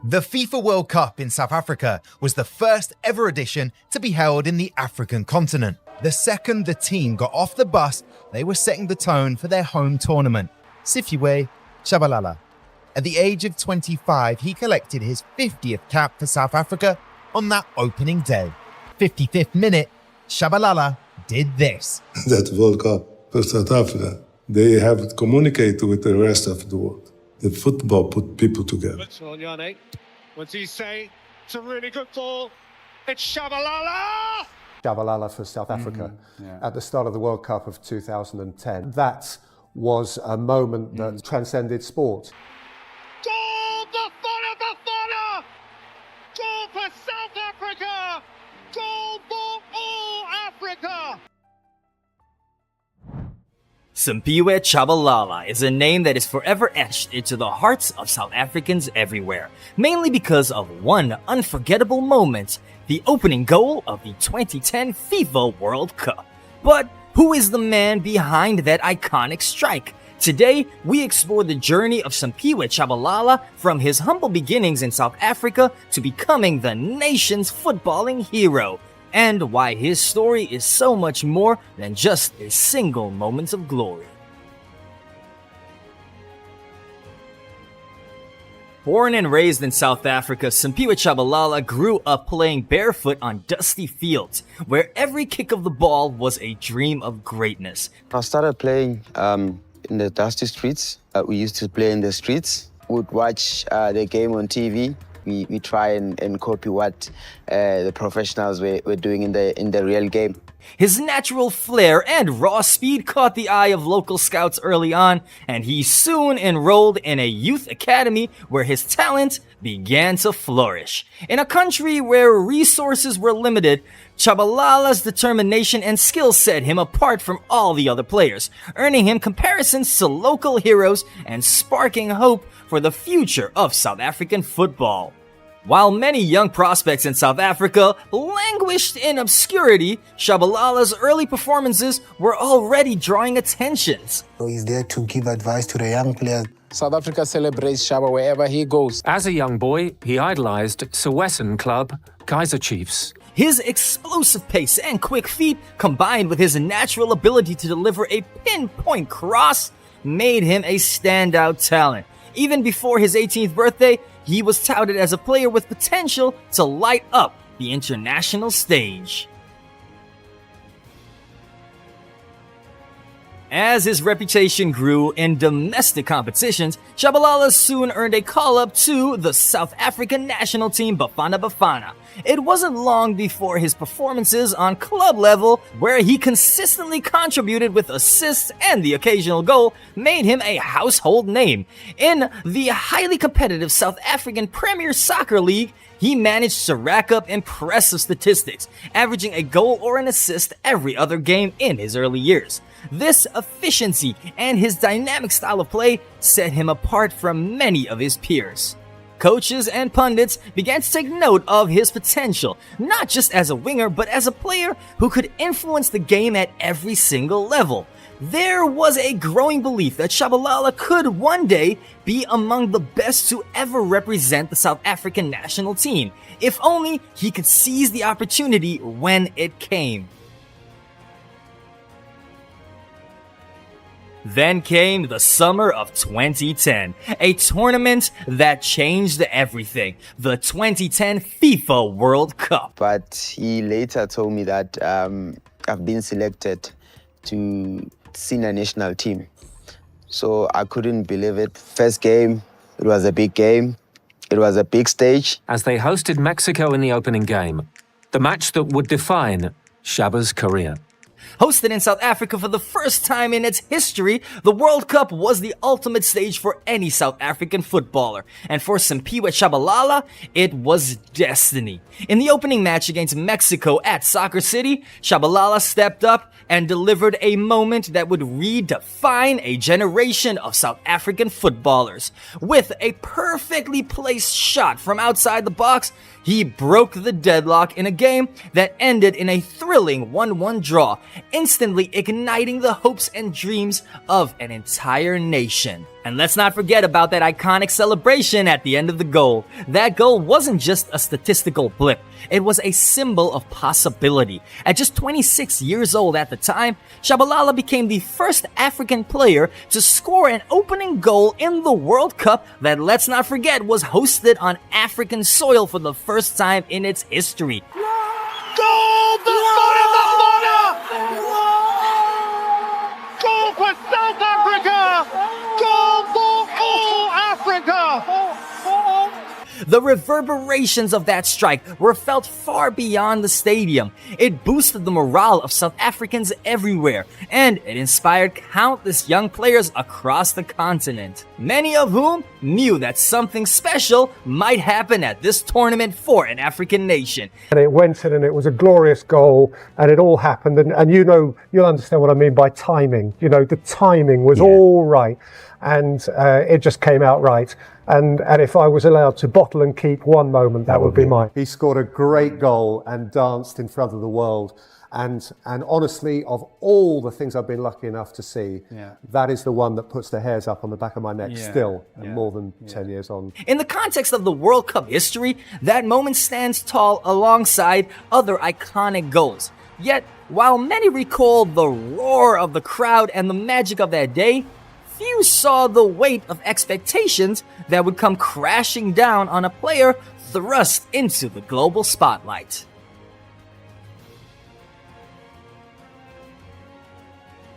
The FIFA World Cup in South Africa was the first ever edition to be held in the African continent. The second the team got off the bus, they were setting the tone for their home tournament, Simphiwe Tshabalala. At the age of 25, he collected his 50th cap for South Africa on that opening day. 55th minute, Tshabalala did this. That World Cup for South Africa, they have communicated with the rest of the world. The football put people together. What's he say? It's a really good ball. It's Tshabalala! Tshabalala for South Africa at the start of the World Cup of 2010. That was a moment that transcended sport. Goal Bafana Bafana! Goal for South Africa! Goal for all Africa! Simphiwe Tshabalala is a name that is forever etched into the hearts of South Africans everywhere, mainly because of one unforgettable moment, the opening goal of the 2010 FIFA World Cup. But who is the man behind that iconic strike? Today, we explore the journey of Simphiwe Tshabalala from his humble beginnings in South Africa to becoming the nation's footballing hero, and why his story is so much more than just a single moment of glory. Born and raised in South Africa, Simphiwe Tshabalala grew up playing barefoot on dusty fields, where every kick of the ball was a dream of greatness. I started playing in the dusty streets. We used to play in the streets. We'd watch the game on TV. We try and copy what the professionals were doing in the real game. His natural flair and raw speed caught the eye of local scouts early on, and he soon enrolled in a youth academy where his talent began to flourish. In a country where resources were limited, Tshabalala's determination and skill set him apart from all the other players, earning him comparisons to local heroes and sparking hope for the future of South African football. While many young prospects in South Africa languished in obscurity, Tshabalala's early performances were already drawing attentions. He's there to give advice to the young players. South Africa celebrates Shaba wherever he goes. As a young boy, he idolized Sowetan club Kaizer Chiefs. His explosive pace and quick feet, combined with his natural ability to deliver a pinpoint cross, made him a standout talent. Even before his 18th birthday, he was touted as a player with potential to light up the international stage. As his reputation grew in domestic competitions, Tshabalala soon earned a call-up to the South African national team Bafana Bafana. It wasn't long before his performances on club level, where he consistently contributed with assists and the occasional goal, made him a household name. In the highly competitive South African Premier Soccer League, he managed to rack up impressive statistics, averaging a goal or an assist every other game in his early years. This efficiency and his dynamic style of play set him apart from many of his peers. Coaches and pundits began to take note of his potential, not just as a winger, but as a player who could influence the game at every single level. There was a growing belief that Tshabalala could one day be among the best to ever represent the South African national team, if only he could seize the opportunity when it came. Then came the summer of 2010, a tournament that changed everything, the 2010 FIFA World Cup. But he later told me that I've been selected to senior national team. So I couldn't believe it. First game, it was a big game. It was a big stage. As they hosted Mexico in the opening game, the match that would define Shaba's career. Hosted in South Africa for the first time in its history, the World Cup was the ultimate stage for any South African footballer. And for Simphiwe Tshabalala, it was destiny. In the opening match against Mexico at Soccer City, Tshabalala stepped up and delivered a moment that would redefine a generation of South African footballers. With a perfectly placed shot from outside the box, he broke the deadlock in a game that ended in a thrilling 1-1 draw, instantly igniting the hopes and dreams of an entire nation. And let's not forget about that iconic celebration at the end of the goal. That goal wasn't just a statistical blip. It was a symbol of possibility. At just 26 years old at the time, Tshabalala became the first African player to score an opening goal in the World Cup that, let's not forget, was hosted on African soil for the first time in its history. Goal! Bafana Bafana! Goal for South Africa! Goal for all Africa! The reverberations of that strike were felt far beyond the stadium. It boosted the morale of South Africans everywhere, and it inspired countless young players across the continent, many of whom knew that something special might happen at this tournament for an African nation. And it went in and it was a glorious goal and it all happened. And you know, you'll understand what I mean by timing. You know, the timing was all right and it just came out right. And if I was allowed to bottle and keep one moment, that would be mine. He scored a great goal and danced in front of the world. And honestly, of all the things I've been lucky enough to see, that is the one that puts the hairs up on the back of my neck still, and more than 10 years on. In the context of the World Cup history, that moment stands tall alongside other iconic goals. Yet, while many recall the roar of the crowd and the magic of that day, few saw the weight of expectations that would come crashing down on a player thrust into the global spotlight.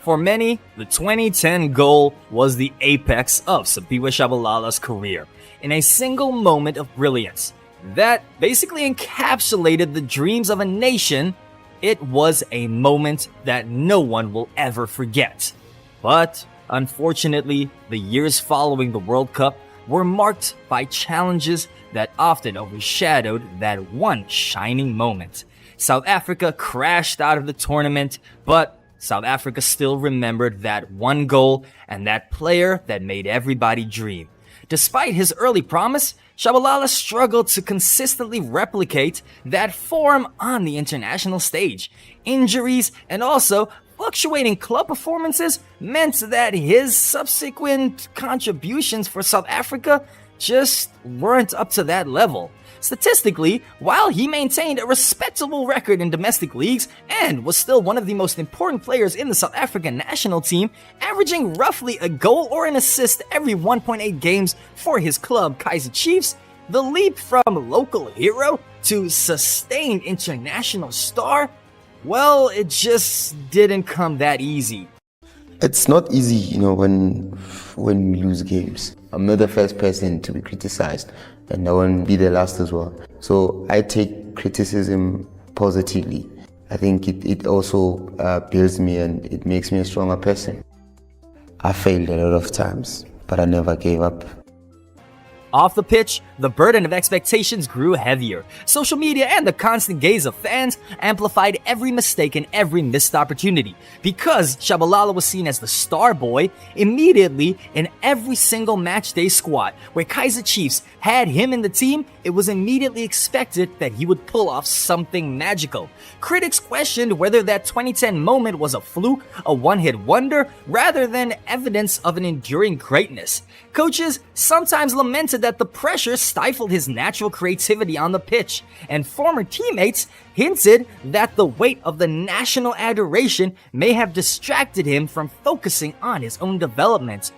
For many, the 2010 goal was the apex of Simphiwe Tshabalala's career, in a single moment of brilliance that basically encapsulated the dreams of a nation. It was a moment that no one will ever forget. But unfortunately, the years following the World Cup were marked by challenges that often overshadowed that one shining moment. South Africa crashed out of the tournament, but South Africa still remembered that one goal and that player that made everybody dream. Despite his early promise, Tshabalala struggled to consistently replicate that form on the international stage. Injuries and also fluctuating club performances meant that his subsequent contributions for South Africa just weren't up to that level. Statistically, while he maintained a respectable record in domestic leagues and was still one of the most important players in the South African national team, averaging roughly a goal or an assist every 1.8 games for his club Kaizer Chiefs, the leap from local hero to sustained international star, well, it just didn't come that easy. It's not easy, you know, when we lose games. I'm not the first person to be criticized, and I won't be the last as well. So I take criticism positively. I think it also builds me and it makes me a stronger person. I failed a lot of times, but I never gave up. Off the pitch, the burden of expectations grew heavier. Social media and the constant gaze of fans amplified every mistake and every missed opportunity. Because Tshabalala was seen as the star boy, immediately in every single matchday squad where Kaizer Chiefs had him in the team, it was immediately expected that he would pull off something magical. Critics questioned whether that 2010 moment was a fluke, a one-hit wonder, rather than evidence of an enduring greatness. Coaches sometimes lamented that the pressure stifled his natural creativity on the pitch, and former teammates hinted that the weight of the national adoration may have distracted him from focusing on his own development.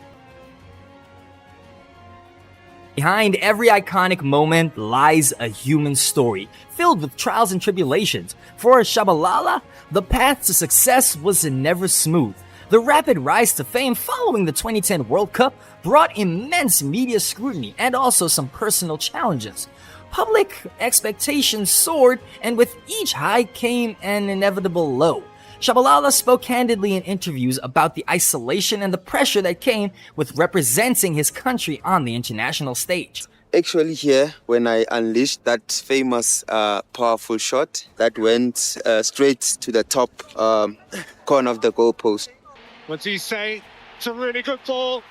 Behind every iconic moment lies a human story, filled with trials and tribulations. For Tshabalala, the path to success was never smooth. The rapid rise to fame following the 2010 World Cup brought immense media scrutiny and also some personal challenges. Public expectations soared, and with each high came an inevitable low. Tshabalala spoke candidly in interviews about the isolation and the pressure that came with representing his country on the international stage. Actually here, when I unleashed that famous powerful shot that went straight to the top corner of the goalpost. What's he say? It's a really good ball.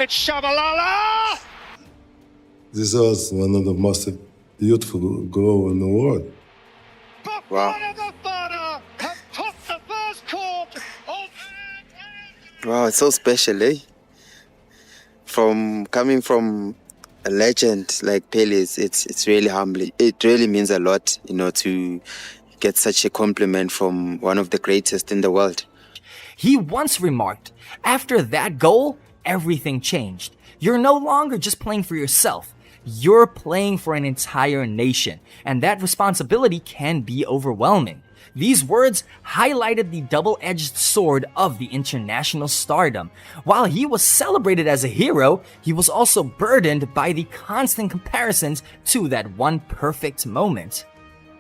It's Tshabalala! This was one of the most beautiful goals in the world. Bafana Bafana have topped the first quarter. Wow, it's so special, eh? Coming from a legend like Pele, it's really humbling. It really means a lot, to get such a compliment from one of the greatest in the world. He once remarked, after that goal, everything changed. You're no longer just playing for yourself. You're playing for an entire nation, and that responsibility can be overwhelming. These words highlighted the double-edged sword of the international stardom. While he was celebrated as a hero, he was also burdened by the constant comparisons to that one perfect moment.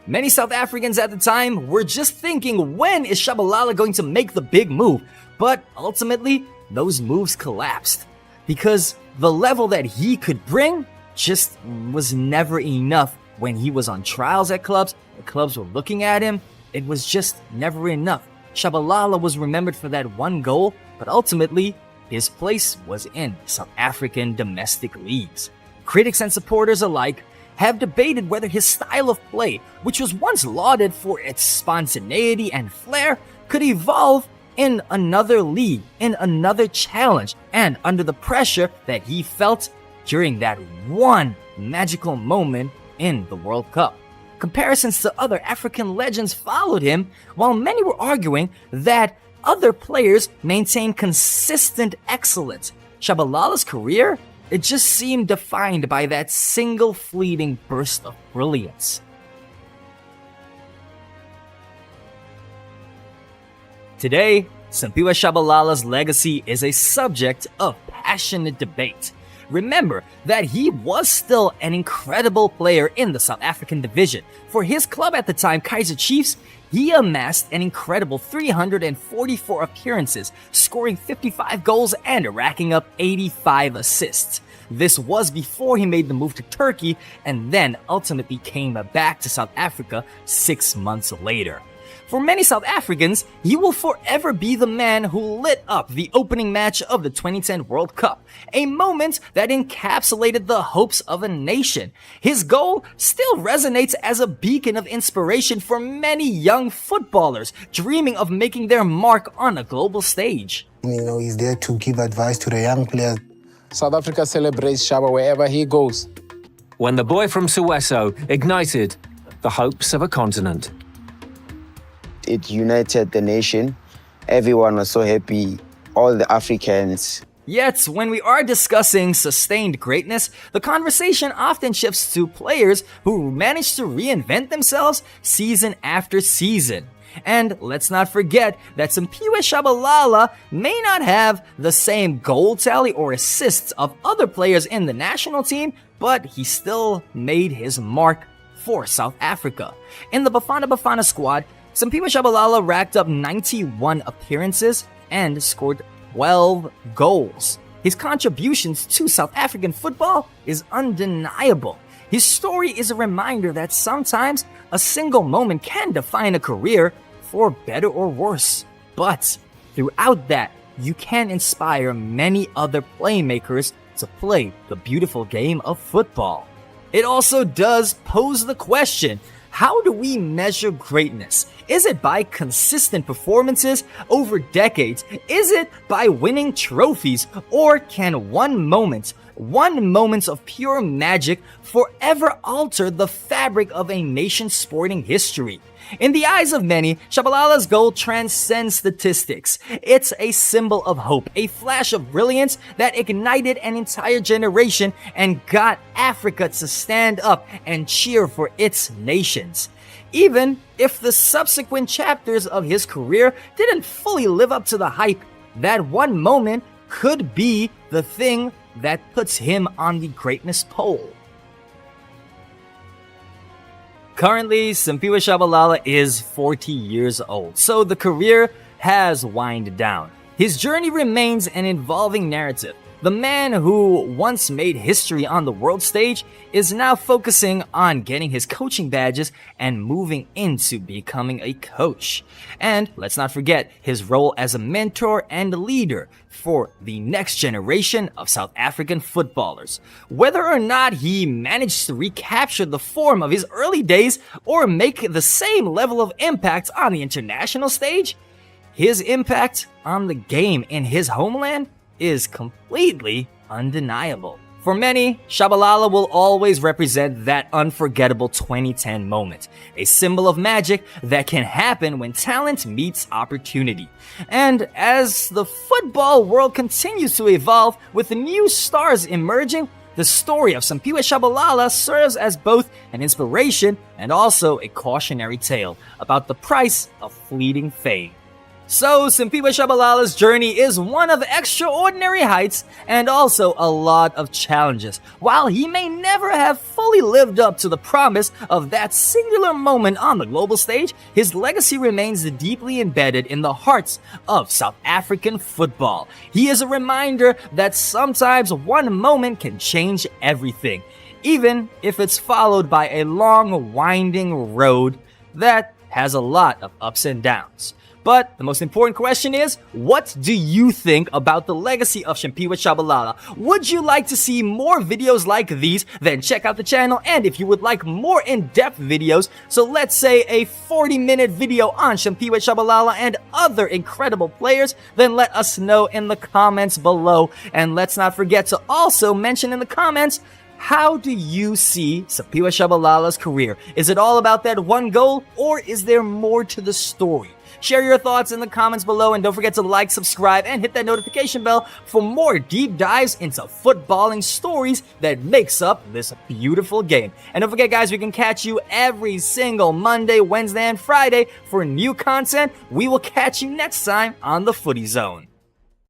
Many South Africans at the time were just thinking, when is Tshabalala going to make the big move? But ultimately, those moves collapsed because the level that he could bring just was never enough. When he was on trials at clubs, the clubs were looking at him. It was just never enough. Tshabalala was remembered for that one goal, but ultimately, his place was in South African domestic leagues. Critics and supporters alike have debated whether his style of play, which was once lauded for its spontaneity and flair, could evolve in another league, in another challenge, and under the pressure that he felt during that one magical moment in the World Cup. Comparisons to other African legends followed him, while many were arguing that other players maintained consistent excellence. Tshabalala's career, it just seemed defined by that single fleeting burst of brilliance. Today, Simphiwe Tshabalala's legacy is a subject of passionate debate. Remember that he was still an incredible player in the South African division. For his club at the time, Kaizer Chiefs, he amassed an incredible 344 appearances, scoring 55 goals and racking up 85 assists. This was before he made the move to Turkey and then ultimately came back to South Africa 6 months later. For many South Africans, he will forever be the man who lit up the opening match of the 2010 World Cup, a moment that encapsulated the hopes of a nation. His goal still resonates as a beacon of inspiration for many young footballers dreaming of making their mark on a global stage. He's there to give advice to the young players. South Africa celebrates Shaba wherever he goes. When the boy from Soweto ignited the hopes of a continent. It united the nation. Everyone was so happy, all the Africans. Yet, when we are discussing sustained greatness, the conversation often shifts to players who manage to reinvent themselves season after season. And let's not forget that Simphiwe Tshabalala may not have the same goal tally or assists of other players in the national team, but he still made his mark for South Africa. In the Bafana Bafana squad, Simphiwe Tshabalala racked up 91 appearances and scored 12 goals. His contributions to South African football is undeniable. His story is a reminder that sometimes a single moment can define a career for better or worse. But throughout that, you can inspire many other playmakers to play the beautiful game of football. It also does pose the question, how do we measure greatness? Is it by consistent performances over decades? Is it by winning trophies? Or can one moment of pure magic forever alter the fabric of a nation's sporting history? In the eyes of many, Tshabalala's goal transcends statistics. It's a symbol of hope, a flash of brilliance that ignited an entire generation and got Africa to stand up and cheer for its nations. Even if the subsequent chapters of his career didn't fully live up to the hype, that one moment could be the thing that puts him on the greatness pole. Currently, Simphiwe Tshabalala is 40 years old, so the career has wound down. His journey remains an evolving narrative. The man who once made history on the world stage is now focusing on getting his coaching badges and moving into becoming a coach. And let's not forget his role as a mentor and leader for the next generation of South African footballers. Whether or not he managed to recapture the form of his early days or make the same level of impact on the international stage, his impact on the game in his homeland is completely undeniable. For many, Tshabalala will always represent that unforgettable 2010 moment, a symbol of magic that can happen when talent meets opportunity. And as the football world continues to evolve with new stars emerging, the story of Simphiwe Tshabalala serves as both an inspiration and also a cautionary tale about the price of fleeting fame. So, Simphiwe Tshabalala's journey is one of extraordinary heights and also a lot of challenges. While he may never have fully lived up to the promise of that singular moment on the global stage, his legacy remains deeply embedded in the hearts of South African football. He is a reminder that sometimes one moment can change everything, even if it's followed by a long, winding road that has a lot of ups and downs. But the most important question is, what do you think about the legacy of Simphiwe Tshabalala? Would you like to see more videos like these? Then check out the channel. And if you would like more in-depth videos, so let's say a 40-minute video on Simphiwe Tshabalala and other incredible players, then let us know in the comments below. And let's not forget to also mention in the comments, how do you see Simphiwe Tshabalala's career? Is it all about that one goal, or is there more to the story? Share your thoughts in the comments below, and don't forget to like, subscribe, and hit that notification bell for more deep dives into footballing stories that makes up this beautiful game. And don't forget, guys, we can catch you every single Monday, Wednesday, and Friday for new content. We will catch you next time on the Footy Zone.